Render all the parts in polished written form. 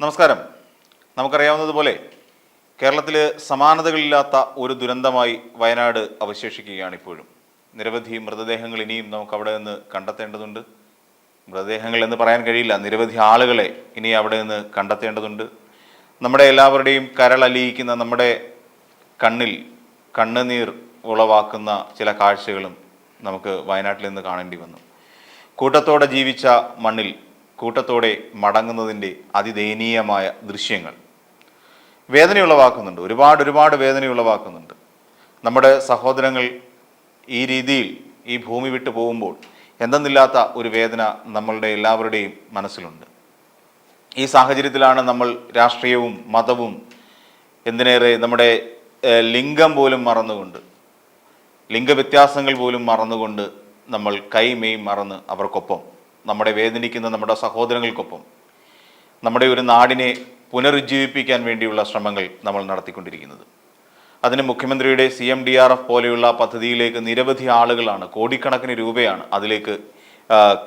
നമസ്കാരം. നമുക്കറിയാവുന്നതുപോലെ കേരളത്തിൽ സമാനതകളില്ലാത്ത ഒരു ദുരന്തമായി വയനാട് അവശേഷിക്കുകയാണ് ഇപ്പോഴും. നിരവധി മൃതദേഹങ്ങൾ ഇനിയും നമുക്ക് അവിടെ നിന്ന് കണ്ടെത്തേണ്ടതുണ്ട്. മൃതദേഹങ്ങൾ എന്ന് പറയാൻ കഴിയില്ല, നിരവധി ആളുകളെ ഇനി അവിടെ നിന്ന് കണ്ടെത്തേണ്ടതുണ്ട്. നമ്മുടെ എല്ലാവരുടെയും കരളലിയിക്കുന്ന, നമ്മുടെ കണ്ണിൽ കണ്ണുനീർ ഉളവാക്കുന്ന ചില കാഴ്ചകളും നമുക്ക് വയനാട്ടിൽ നിന്ന് കാണേണ്ടി വന്നു. കൂട്ടത്തോടെ ജീവിച്ച മണ്ണിൽ കൂട്ടത്തോടെ മടങ്ങുന്നതിൻ്റെ അതിദയനീയമായ ദൃശ്യങ്ങൾ വേദനയുളവാക്കുന്നുണ്ട്, ഒരുപാട് വേദനയുളവാക്കുന്നുണ്ട്. നമ്മുടെ സഹോദരങ്ങൾ ഈ രീതിയിൽ ഈ ഭൂമി വിട്ടു പോകുമ്പോൾ എന്തെന്നില്ലാത്ത ഒരു വേദന നമ്മളുടെ എല്ലാവരുടെയും മനസ്സിലുണ്ട്. ഈ സാഹചര്യത്തിലാണ് നമ്മൾ രാഷ്ട്രീയവും മതവും എന്തിനേറെ നമ്മുടെ ലിംഗം പോലും മറന്നുകൊണ്ട്, ലിംഗവ്യത്യാസങ്ങൾ പോലും മറന്നുകൊണ്ട് നമ്മൾ കൈമെയ് മറന്ന് അവർക്കൊപ്പം, നമ്മുടെ വേദനിക്കുന്ന നമ്മുടെ സഹോദരങ്ങൾക്കൊപ്പം നമ്മുടെ ഒരു നാടിനെ പുനരുജ്ജീവിപ്പിക്കാൻ വേണ്ടിയുള്ള ശ്രമങ്ങൾ നമ്മൾ നടത്തിക്കൊണ്ടിരിക്കുന്നത്. അതിന് മുഖ്യമന്ത്രിയുടെ CMDRF പോലെയുള്ള പദ്ധതിയിലേക്ക് നിരവധി ആളുകളാണ്, കോടിക്കണക്കിന് രൂപയാണ് അതിലേക്ക്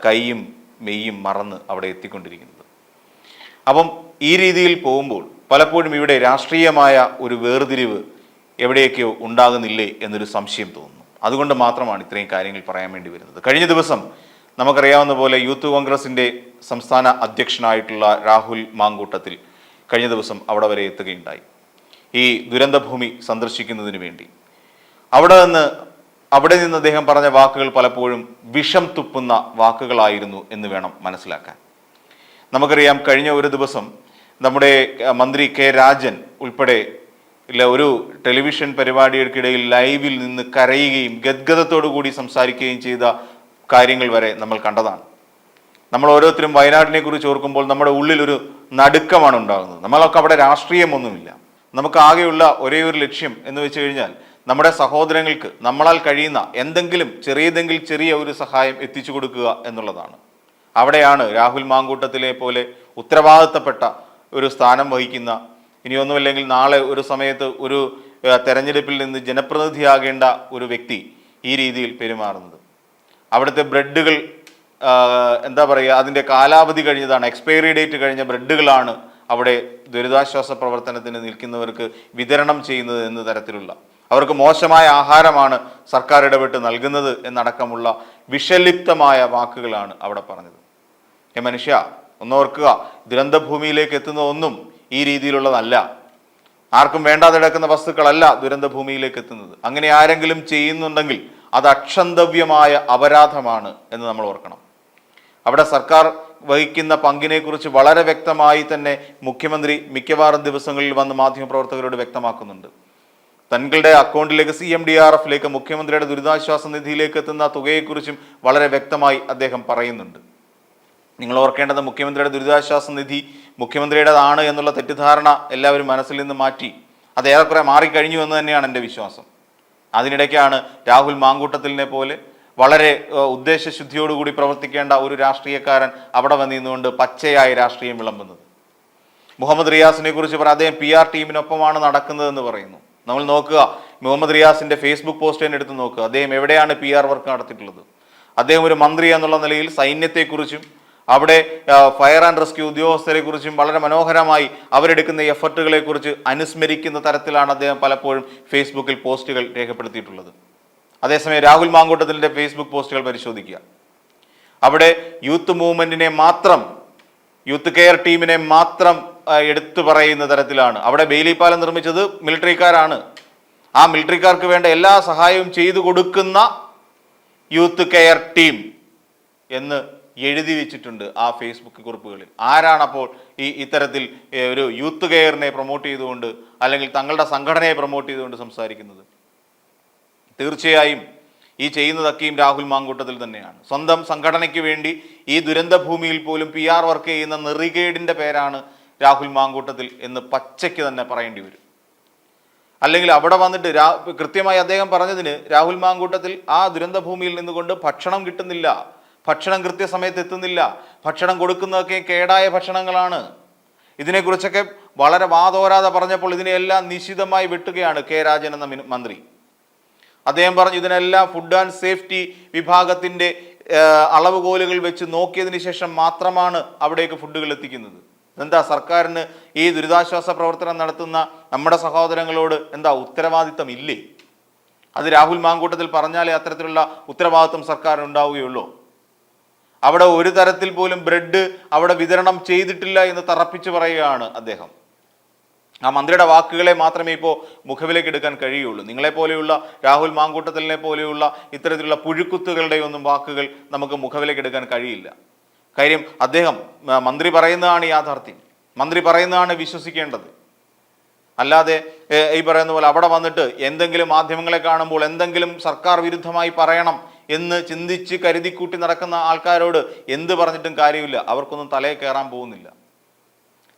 കൈയും മെയ്യും മറന്ന് അവിടെ എത്തിക്കൊണ്ടിരിക്കുന്നത്. അപ്പം ഈ രീതിയിൽ പോകുമ്പോൾ പലപ്പോഴും ഇവിടെ രാഷ്ട്രീയമായ ഒരു വേർതിരിവ് എവിടെയൊക്കെയോ ഉണ്ടാകുന്നില്ലേ എന്നൊരു സംശയം തോന്നുന്നു. അതുകൊണ്ട് മാത്രമാണ് ഇത്രയും കാര്യങ്ങൾ പറയാൻ വേണ്ടി വരുന്നത്. കഴിഞ്ഞ ദിവസം നമുക്കറിയാവുന്ന പോലെ യൂത്ത് കോൺഗ്രസിൻ്റെ സംസ്ഥാന അധ്യക്ഷനായിട്ടുള്ള രാഹുൽ മാങ്കൂട്ടത്തിൽ കഴിഞ്ഞ ദിവസം അവിടെ വരെ എത്തുകയുണ്ടായി, ഈ ദുരന്തഭൂമി സന്ദർശിക്കുന്നതിന് വേണ്ടി. അവിടെ നിന്ന് അദ്ദേഹം പറഞ്ഞ വാക്കുകൾ പലപ്പോഴും വിഷം തുപ്പുന്ന വാക്കുകളായിരുന്നു എന്ന് വേണം മനസ്സിലാക്കാൻ. നമുക്കറിയാം, കഴിഞ്ഞ ഒരു ദിവസം നമ്മുടെ മന്ത്രി K. രാജൻ ഉൾപ്പെടെ ഒരു ടെലിവിഷൻ പരിപാടികൾക്കിടയിൽ ലൈവിൽ നിന്ന് കരയുകയും ഗദ്ഗതത്തോടു കൂടി സംസാരിക്കുകയും ചെയ്ത കാര്യങ്ങൾ വരെ നമ്മൾ കണ്ടതാണ്. നമ്മൾ ഓരോരുത്തരും വയനാടിനെ കുറിച്ച് ഓർക്കുമ്പോൾ നമ്മുടെ ഉള്ളിലൊരു നടുക്കമാണ് ഉണ്ടാകുന്നത്. നമ്മളൊക്കെ അവിടെ രാഷ്ട്രീയമൊന്നുമില്ല. നമുക്ക് ആകെയുള്ള ഒരേ ഒരു ലക്ഷ്യം എന്ന് വെച്ച് കഴിഞ്ഞാൽ നമ്മുടെ സഹോദരങ്ങൾക്ക് നമ്മളാൽ കഴിയുന്ന ചെറിയ ഒരു സഹായം എത്തിച്ചു കൊടുക്കുക എന്നുള്ളതാണ്. അവിടെയാണ് രാഹുൽ മാങ്കൂട്ടത്തിലെ പോലെ ഉത്തരവാദിത്തപ്പെട്ട ഒരു സ്ഥാനം വഹിക്കുന്ന, ഇനിയൊന്നുമില്ലെങ്കിൽ നാളെ ഒരു സമയത്ത് ഒരു തെരഞ്ഞെടുപ്പിൽ നിന്ന് ജനപ്രതിനിധിയാകേണ്ട ഒരു വ്യക്തി ഈ രീതിയിൽ പെരുമാറുന്നത്. അവിടുത്തെ ബ്രെഡുകൾ അതിൻ്റെ കാലാവധി കഴിഞ്ഞതാണ്, എക്സ്പയറി ഡേറ്റ് കഴിഞ്ഞ ബ്രെഡുകളാണ് അവിടെ ദുരിതാശ്വാസ പ്രവർത്തനത്തിന് നിൽക്കുന്നവർക്ക് വിതരണം ചെയ്യുന്നത് എന്ന തരത്തിലുള്ള, അവർക്ക് മോശമായ ആഹാരമാണ് സർക്കാർ ഇടപെട്ട് നൽകുന്നത് എന്നടക്കമുള്ള വിഷലിപ്തമായ വാക്കുകളാണ് അവിടെ പറഞ്ഞത്. മനുഷ്യ, ഒന്നോർക്കുക, ദുരന്തഭൂമിയിലേക്ക് എത്തുന്ന ഒന്നും ഈ രീതിയിലുള്ളതല്ല. ആർക്കും വേണ്ടാതെ കിടക്കുന്ന വസ്തുക്കളല്ല ദുരന്തഭൂമിയിലേക്ക് എത്തുന്നത്. അങ്ങനെ ആരെങ്കിലും ചെയ്യുന്നുണ്ടെങ്കിൽ അത് അക്ഷന്തവ്യമായ അപരാധമാണ് എന്ന് നമ്മൾ ഓർക്കണം. അവിടെ സർക്കാർ വഹിക്കുന്ന പങ്കിനെക്കുറിച്ച് വളരെ വ്യക്തമായി തന്നെ മുഖ്യമന്ത്രി മിക്കവാറും ദിവസങ്ങളിൽ വന്ന് മാധ്യമപ്രവർത്തകരോട് വ്യക്തമാക്കുന്നുണ്ട്. തങ്ങളുടെ അക്കൗണ്ടിലേക്ക് CMDRFിലേക്ക് മുഖ്യമന്ത്രിയുടെ ദുരിതാശ്വാസ നിധിയിലേക്ക് എത്തുന്ന തുകയെക്കുറിച്ചും വളരെ വ്യക്തമായി അദ്ദേഹം പറയുന്നുണ്ട്. നിങ്ങൾ ഓർക്കേണ്ടത്, മുഖ്യമന്ത്രിയുടെ ദുരിതാശ്വാസ നിധി മുഖ്യമന്ത്രിയുടേതാണ് എന്നുള്ള തെറ്റിദ്ധാരണ എല്ലാവരും മനസ്സിൽ നിന്ന് മാറ്റി അത് ഏറെക്കുറെ മാറിക്കഴിഞ്ഞു എന്ന് തന്നെയാണ് എൻ്റെ വിശ്വാസം. അതിനിടയ്ക്കാണ് രാഹുൽ മാങ്കൂട്ടത്തിലിനെ പോലെ വളരെ ഉദ്ദേശശുദ്ധിയോടുകൂടി പ്രവർത്തിക്കേണ്ട ഒരു രാഷ്ട്രീയക്കാരൻ അവിടെ വന്നിരുന്നുകൊണ്ട് പച്ചയായ രാഷ്ട്രീയം വിളമ്പുന്നത്. മുഹമ്മദ് റിയാസിനെ കുറിച്ച് അദ്ദേഹം PR ടീമിനൊപ്പമാണ് നടക്കുന്നതെന്ന് പറയുന്നു. നമ്മൾ നോക്കുക, മുഹമ്മദ് റിയാസിൻ്റെ ഫേസ്ബുക്ക് പോസ്റ്റ് തന്നെ എടുത്ത് നോക്കുക, അദ്ദേഹം എവിടെയാണ് PR വർക്ക് നടത്തിയിട്ടുള്ളത്. അദ്ദേഹം ഒരു മന്ത്രി എന്നുള്ള നിലയിൽ സൈന്യത്തെക്കുറിച്ചും അവിടെ ഫയർ ആൻഡ് റെസ്ക്യൂ ഉദ്യോഗസ്ഥരെ കുറിച്ചും വളരെ മനോഹരമായി അവരെടുക്കുന്ന എഫർട്ടുകളെ കുറിച്ച് അനുസ്മരിക്കുന്ന തരത്തിലാണ് അദ്ദേഹം പലപ്പോഴും ഫേസ്ബുക്കിൽ പോസ്റ്റുകൾ രേഖപ്പെടുത്തിയിട്ടുള്ളത്. അതേസമയം രാഹുൽ മാങ്കൂട്ടത്തിൻ്റെ ഫേസ്ബുക്ക് പോസ്റ്റുകൾ പരിശോധിക്കുക, അവിടെ യൂത്ത് മൂവ്മെന്റിനെ മാത്രം, യൂത്ത് കെയർ ടീമിനെ മാത്രം എടുത്തു പറയുന്ന തരത്തിലാണ്. അവിടെ ബെയിലി പാലം നിർമ്മിച്ചത് മിലിറ്ററിക്കാരാണ്, ആ മിലിറ്ററിക്കാർക്ക് വേണ്ട എല്ലാ സഹായവും ചെയ്തു കൊടുക്കുന്ന യൂത്ത് കെയർ ടീം എന്ന് എഴുതി വെച്ചിട്ടുണ്ട് ആ ഫേസ്ബുക്ക് കുറിപ്പുകളിൽ. ആരാണപ്പോൾ ഇത്തരത്തിൽ ഒരു യൂത്ത് കെയറിനെ പ്രൊമോട്ട് ചെയ്തുകൊണ്ട് അല്ലെങ്കിൽ തങ്ങളുടെ സംഘടനയെ പ്രൊമോട്ട് ചെയ്തുകൊണ്ട് സംസാരിക്കുന്നത്? തീർച്ചയായും ഈ ചെയ്യുന്നതൊക്കെയും രാഹുൽ മാങ്കൂട്ടത്തിൽ തന്നെയാണ്. സ്വന്തം സംഘടനയ്ക്ക് വേണ്ടി ഈ ദുരന്തഭൂമിയിൽ പോലും PR വർക്ക് ചെയ്യുന്ന നെറികേടിൻ്റെ പേരാണ് രാഹുൽ മാങ്കൂട്ടത്തിൽ എന്ന് പച്ചയ്ക്ക് തന്നെ പറയേണ്ടി വരും. അല്ലെങ്കിൽ അവിടെ വന്നിട്ട് കൃത്യമായി അദ്ദേഹം പറഞ്ഞതിന്, രാഹുൽ മാങ്കൂട്ടത്തിൽ ആ ദുരന്തഭൂമിയിൽ നിന്നുകൊണ്ട് ഭക്ഷണം കിട്ടുന്നില്ല, ഭക്ഷണം കൃത്യസമയത്ത് എത്തുന്നില്ല, ഭക്ഷണം കൊടുക്കുന്നതൊക്കെ കേടായ ഭക്ഷണങ്ങളാണ്. ഇതിനെക്കുറിച്ചൊക്കെ വളരെ വാതോരാതെ പറഞ്ഞപ്പോൾ ഇതിനെല്ലാം നിശിതമായി വെട്ടുകയാണ് K. രാജൻ എന്ന മന്ത്രി. അദ്ദേഹം പറഞ്ഞു, ഇതിനെല്ലാം ഫുഡ് ആൻഡ് സേഫ്റ്റി വിഭാഗത്തിൻ്റെ അളവുകോലുകൾ വെച്ച് നോക്കിയതിന് ശേഷം മാത്രമാണ് അവിടേക്ക് ഫുഡുകൾ എത്തിക്കുന്നത്. എന്താ സർക്കാരിന് ഈ ദുരിതാശ്വാസ പ്രവർത്തനം നടത്തുന്ന നമ്മുടെ സഹോദരങ്ങളോട് എന്താ ഉത്തരവാദിത്തം ഇല്ലേ? അത് രാഹുൽ മാങ്കൂട്ടത്തിൽ പറഞ്ഞാലേ അത്തരത്തിലുള്ള ഉത്തരവാദിത്വം സർക്കാരിന് ഉണ്ടാവുകയുള്ളൂ. അവിടെ ഒരു തരത്തിൽ പോലും ബ്രെഡ് അവിടെ വിതരണം ചെയ്തിട്ടില്ല എന്ന് തറപ്പിച്ച് പറയുകയാണ് അദ്ദേഹം. ആ മന്ത്രിയുടെ വാക്കുകളെ മാത്രമേ ഇപ്പോൾ മുഖവിലേക്ക് എടുക്കാൻ കഴിയുള്ളൂ. നിങ്ങളെപ്പോലെയുള്ള രാഹുൽ മാങ്കൂട്ടത്തിലിനെ പോലെയുള്ള ഇത്തരത്തിലുള്ള പുഴുക്കുത്തുകളുടെ ഒന്നും വാക്കുകൾ നമുക്ക് മുഖവിലേക്ക് എടുക്കാൻ കഴിയില്ല. കാര്യം അദ്ദേഹം മന്ത്രി പറയുന്നതാണ് യാഥാർത്ഥ്യം, മന്ത്രി പറയുന്നതാണ് വിശ്വസിക്കേണ്ടത്. അല്ലാതെ ഈ പറയുന്ന പോലെ അവിടെ വന്നിട്ട് എന്തെങ്കിലും മാധ്യമങ്ങളെ കാണുമ്പോൾ എന്തെങ്കിലും സർക്കാർ വിരുദ്ധമായി പറയണം എന്ന് ചിന്തിച്ച് കരുതിക്കൂട്ടി നടക്കുന്ന ആൾക്കാരോട് എന്ത് പറഞ്ഞിട്ടും കാര്യമില്ല. അവർക്കൊന്നും തലയിൽ കയറാൻ പോകുന്നില്ല.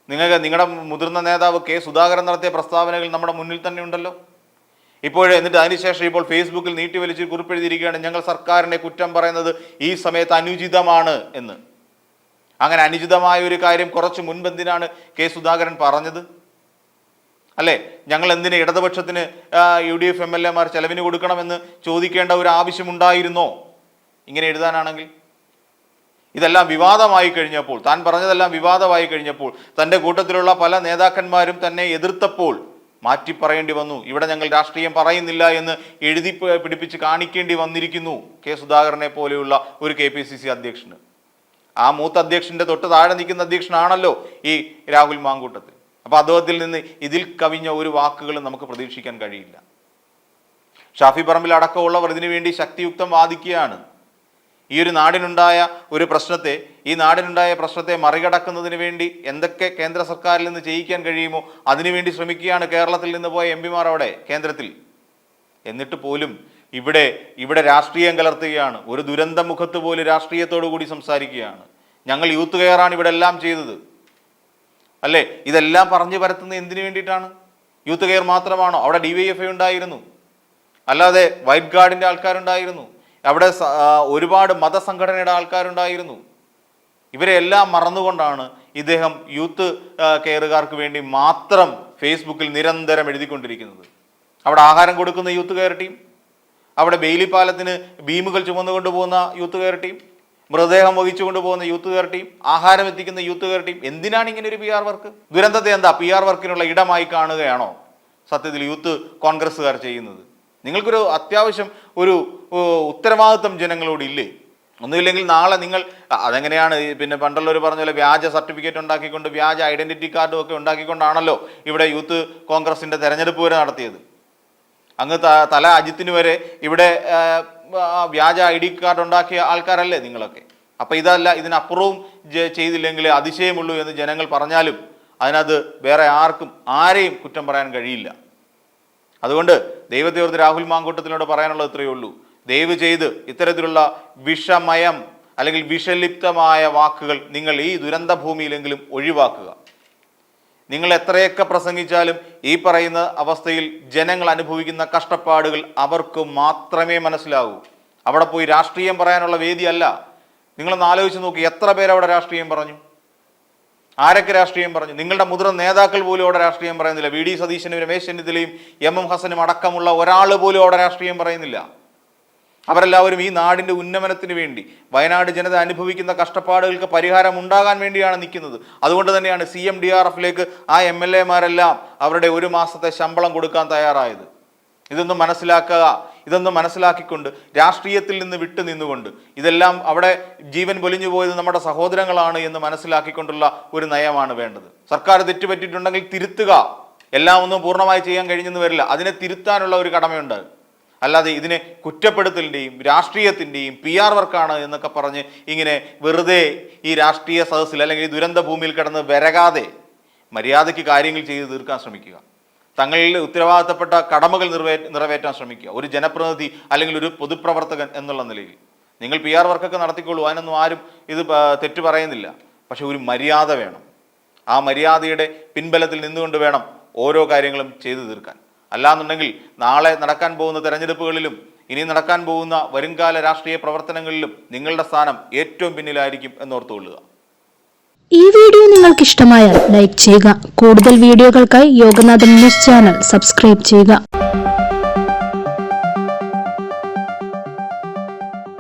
നിങ്ങളുടെ മുതിർന്ന നേതാവ് കെ സുധാകരൻ നടത്തിയ പ്രസ്താവനകൾ നമ്മുടെ മുന്നിൽ തന്നെ ഉണ്ടല്ലോ ഇപ്പോഴേ. എന്നിട്ട് അതിനുശേഷം ഇപ്പോൾ ഫേസ്ബുക്കിൽ നീട്ടിവലിച്ച് കുറിപ്പെഴുതിയിരിക്കുകയാണ്, ഞങ്ങൾ സർക്കാരിനെ കുറ്റം പറയുന്നത് ഈ സമയത്ത് അനുചിതമാണ് എന്ന്. അങ്ങനെ അനുചിതമായ ഒരു കാര്യം കുറച്ച് മുൻപെന്തിനാണ് കെ സുധാകരൻ പറഞ്ഞത്? അല്ലേ, ഞങ്ങൾ എന്തിന് ഇടതുപക്ഷത്തിന് UDF MLA-മാർ ചെലവിന് കൊടുക്കണമെന്ന് ചോദിക്കേണ്ട ഒരു ആവശ്യമുണ്ടായിരുന്നോ ഇങ്ങനെ എഴുതാനാണെങ്കിൽ? ഇതെല്ലാം വിവാദമായി കഴിഞ്ഞപ്പോൾ, താൻ പറഞ്ഞതെല്ലാം വിവാദമായി കഴിഞ്ഞപ്പോൾ, തൻ്റെ കൂട്ടത്തിലുള്ള പല നേതാക്കന്മാരും തന്നെ എതിർത്തപ്പോൾ മാറ്റി പറയേണ്ടി വന്നു. ഇവിടെ ഞങ്ങൾ രാഷ്ട്രീയം പറയുന്നില്ല എന്ന് എഴുതി പിടിപ്പിച്ച് കാണിക്കേണ്ടി വന്നിരിക്കുന്നു കെ സുധാകരനെ പോലെയുള്ള ഒരു KPCC അധ്യക്ഷന്. ആ മൂത്ത അധ്യക്ഷന്റെ തൊട്ട് താഴെ നിൽക്കുന്ന അധ്യക്ഷനാണല്ലോ ഈ രാഹുൽ മാങ്കൂട്ടത്തിൽ. അപ്പൊ അദ്ദേഹത്തിൽ നിന്ന് ഇതിൽ കവിഞ്ഞ ഒരു വാക്കുകളും നമുക്ക് പ്രതീക്ഷിക്കാൻ കഴിയില്ല. ഷാഫി പറമ്പിൽ അടക്കമുള്ളവർ ഇതിനു വേണ്ടി ശക്തിയുക്തം വാദിക്കുകയാണ്. ഈ ഒരു നാടിനുണ്ടായ ഒരു പ്രശ്നത്തെ, ഈ നാടിനുണ്ടായ പ്രശ്നത്തെ മറികടക്കുന്നതിന് വേണ്ടി എന്തൊക്കെ കേന്ദ്ര സർക്കാരിൽ നിന്ന് ചെയ്യിക്കാൻ കഴിയുമോ അതിനുവേണ്ടി ശ്രമിക്കുകയാണ് കേരളത്തിൽ നിന്ന് പോയ MP-മാർ അവിടെ കേന്ദ്രത്തിൽ. എന്നിട്ട് പോലും ഇവിടെ രാഷ്ട്രീയം കലർത്തുകയാണ്. ഒരു ദുരന്ത മുഖത്ത് പോലും രാഷ്ട്രീയത്തോടു കൂടി സംസാരിക്കുകയാണ്. ഞങ്ങൾ യൂത്ത് കെയറാണ് ഇവിടെ എല്ലാം ചെയ്തത്, അല്ലേ? ഇതെല്ലാം പറഞ്ഞു പരത്തുന്നത് എന്തിനു വേണ്ടിയിട്ടാണ്? യൂത്ത് കെയർ മാത്രമാണോ? അവിടെ DYFI ഉണ്ടായിരുന്നു, അല്ലാതെ വൈറ്റ് ഗാർഡിൻ്റെ ആൾക്കാരുണ്ടായിരുന്നു, അവിടെ ഒരുപാട് മതസംഘടനയുടെ ആൾക്കാരുണ്ടായിരുന്നു. ഇവരെ എല്ലാം മറന്നുകൊണ്ടാണ് ഇദ്ദേഹം യൂത്ത് കെയറുകാർക്ക് വേണ്ടി മാത്രം ഫേസ്ബുക്കിൽ നിരന്തരം എഴുതിക്കൊണ്ടിരിക്കുന്നത്. അവിടെ ആഹാരം കൊടുക്കുന്ന യൂത്ത് കെയർ ടീം, അവിടെ ബെയിലി പാലത്തിന് ബീമുകൾ ചുമന്നുകൊണ്ട് പോകുന്ന യൂത്ത് കെയർ ടീം, മൃതദേഹം വഹിച്ചു കൊണ്ടുപോകുന്ന യൂത്ത് കെയർ ടീം, ആഹാരം എത്തിക്കുന്ന യൂത്ത് കെയർ ടീം. എന്തിനാണ് ഇങ്ങനെ ഒരു PR വർക്ക്? ദുരന്തത്തെ എന്താ PR വർക്കിനുള്ള ഇടമായി കാണുകയാണോ സത്യത്തിൽ യൂത്ത് കോൺഗ്രസ്സുകാർ ചെയ്യുന്നത്? നിങ്ങൾക്കൊരു അത്യാവശ്യം ഒരു ഉത്തരവാദിത്വം ജനങ്ങളോട് ഇല്ലേ? ഒന്നുമില്ലെങ്കിൽ നാളെ നിങ്ങൾ അതെങ്ങനെയാണ് പിന്നെ പണ്ടുള്ളവർ പറഞ്ഞ പോലെ വ്യാജ സർട്ടിഫിക്കറ്റ് ഉണ്ടാക്കിക്കൊണ്ട് വ്യാജ ഐഡന്റിറ്റി കാർഡും ഒക്കെ ഉണ്ടാക്കിക്കൊണ്ടാണല്ലോ ഇവിടെ യൂത്ത് കോൺഗ്രസിന്റെ തെരഞ്ഞെടുപ്പ് വരെ നടത്തിയത്. അങ്ങ് തല അജിത്തിന് വരെ ഇവിടെ വ്യാജ ID കാർഡ് ഉണ്ടാക്കിയ ആൾക്കാരല്ലേ നിങ്ങളൊക്കെ? അപ്പം ഇതല്ല, ഇതിനപ്പുറവും ചെയ്തില്ലെങ്കിൽ അതിശയമുള്ളൂ എന്ന് ജനങ്ങൾ പറഞ്ഞാലും അതിനകത്ത് വേറെ ആരെയും കുറ്റം പറയാൻ കഴിയില്ല. അതുകൊണ്ട് ദൈവത്തെ ഓർത്ത് രാഹുൽ മാങ്കൂട്ടത്തിനോട് പറയാനുള്ളത് ഇത്രയേ ഉള്ളൂ. ദയവ് ചെയ്ത് ഇത്തരത്തിലുള്ള വിഷമയം അല്ലെങ്കിൽ വിഷലിപ്തമായ വാക്കുകൾ നിങ്ങൾ ഈ ദുരന്ത ഭൂമിയിലെങ്കിലും ഒഴിവാക്കുക. നിങ്ങൾ എത്രയൊക്കെ പ്രസംഗിച്ചാലും ഈ പറയുന്ന അവസ്ഥയിൽ ജനങ്ങൾ അനുഭവിക്കുന്ന കഷ്ടപ്പാടുകൾ അവർക്ക് മാത്രമേ മനസ്സിലാവൂ. അവിടെ പോയി രാഷ്ട്രീയം പറയാനുള്ള വേദിയല്ല. നിങ്ങളൊന്ന് ആലോചിച്ച് നോക്കി, എത്ര പേരവിടെ രാഷ്ട്രീയം പറഞ്ഞു? ആരൊക്കെ രാഷ്ട്രീയം പറഞ്ഞു? നിങ്ങളുടെ മുതിർന്ന നേതാക്കൾ പോലും അവിടെ രാഷ്ട്രീയം പറയുന്നില്ല. VD സതീശനും രമേശ് ചെന്നിത്തലയും MM ഹസനും അടക്കമുള്ള ഒരാൾ പോലും അവിടെ രാഷ്ട്രീയം പറയുന്നില്ല. അവരെല്ലാവരും ഈ നാടിൻ്റെ ഉന്നമനത്തിന് വേണ്ടി, വയനാട് ജനത അനുഭവിക്കുന്ന കഷ്ടപ്പാടുകൾക്ക് പരിഹാരം ഉണ്ടാകാൻ വേണ്ടിയാണ് നിൽക്കുന്നത്. അതുകൊണ്ട് തന്നെയാണ് CMDRFലേക്ക് ആ MLA-മാരെല്ലാം അവരുടെ 1 മാസത്തെ ശമ്പളം കൊടുക്കാൻ തയ്യാറായത്. ഇതൊന്നും മനസ്സിലാക്കുക. ഇതൊന്നും മനസ്സിലാക്കിക്കൊണ്ട് രാഷ്ട്രീയത്തിൽ നിന്ന് വിട്ടു നിന്നുകൊണ്ട് ഇതെല്ലാം അവിടെ ജീവൻ പൊലിഞ്ഞു പോയത് നമ്മുടെ സഹോദരങ്ങളാണ് എന്ന് മനസ്സിലാക്കിക്കൊണ്ടുള്ള ഒരു നയമാണ് വേണ്ടത്. സർക്കാർ തെറ്റുപറ്റിയിട്ടുണ്ടെങ്കിൽ തിരുത്തുക. എല്ലാം ഒന്നും പൂർണ്ണമായി ചെയ്യാൻ കഴിഞ്ഞെന്ന് വരില്ല. അതിനെ തിരുത്താനുള്ള ഒരു കടമയുണ്ട്. അല്ലാതെ ഇതിനെ കുറ്റപ്പെടുത്തലിൻ്റെയും രാഷ്ട്രീയത്തിൻ്റെയും PR വർക്കാണ് എന്നൊക്കെ പറഞ്ഞ് ഇങ്ങനെ വെറുതെ ഈ രാഷ്ട്രീയ സദസ്സിൽ അല്ലെങ്കിൽ ഈ ദുരന്ത ഭൂമിയിൽ കിടന്ന് വിരകാതെ മര്യാദയ്ക്ക് കാര്യങ്ങൾ ചെയ്ത് തീർക്കാൻ ശ്രമിക്കുക. തങ്ങളിൽ ഉത്തരവാദിത്തപ്പെട്ട കടമകൾ നിറവേറ്റാൻ ശ്രമിക്കുക. ഒരു ജനപ്രതിനിധി അല്ലെങ്കിൽ ഒരു പൊതുപ്രവർത്തകൻ എന്നുള്ള നിലയിൽ നിങ്ങൾ PR വർക്കൊക്കെ നടത്തിക്കോളൂ. അതിനൊന്നും ആരും ഇത് തെറ്റ് പറയുന്നില്ല. പക്ഷെ ഒരു മര്യാദ വേണം. ആ മര്യാദയുടെ പിൻബലത്തിൽ നിന്നുകൊണ്ട് വേണം ഓരോ കാര്യങ്ങളും ചെയ്തു തീർക്കാൻ. അല്ലാന്നുണ്ടെങ്കിൽ നാളെ നടക്കാൻ പോകുന്ന തെരഞ്ഞെടുപ്പുകളിലും ഇനി നടക്കാൻ പോകുന്ന വരുംകാല രാഷ്ട്രീയ പ്രവർത്തനങ്ങളിലും നിങ്ങളുടെ സ്ഥാനം ഏറ്റവും പിന്നിലായിരിക്കും എന്നോർത്തുകൊള്ളുക. ഈ വീഡിയോ നിങ്ങൾക്ക് ഇഷ്ടമായാൽ ലൈക്ക് ചെയ്യുക. കൂടുതൽ വീഡിയോകൾക്കായി യോഗനാഥൻ ന്യൂസ് ചാനൽ സബ്സ്ക്രൈബ് ചെയ്യുക.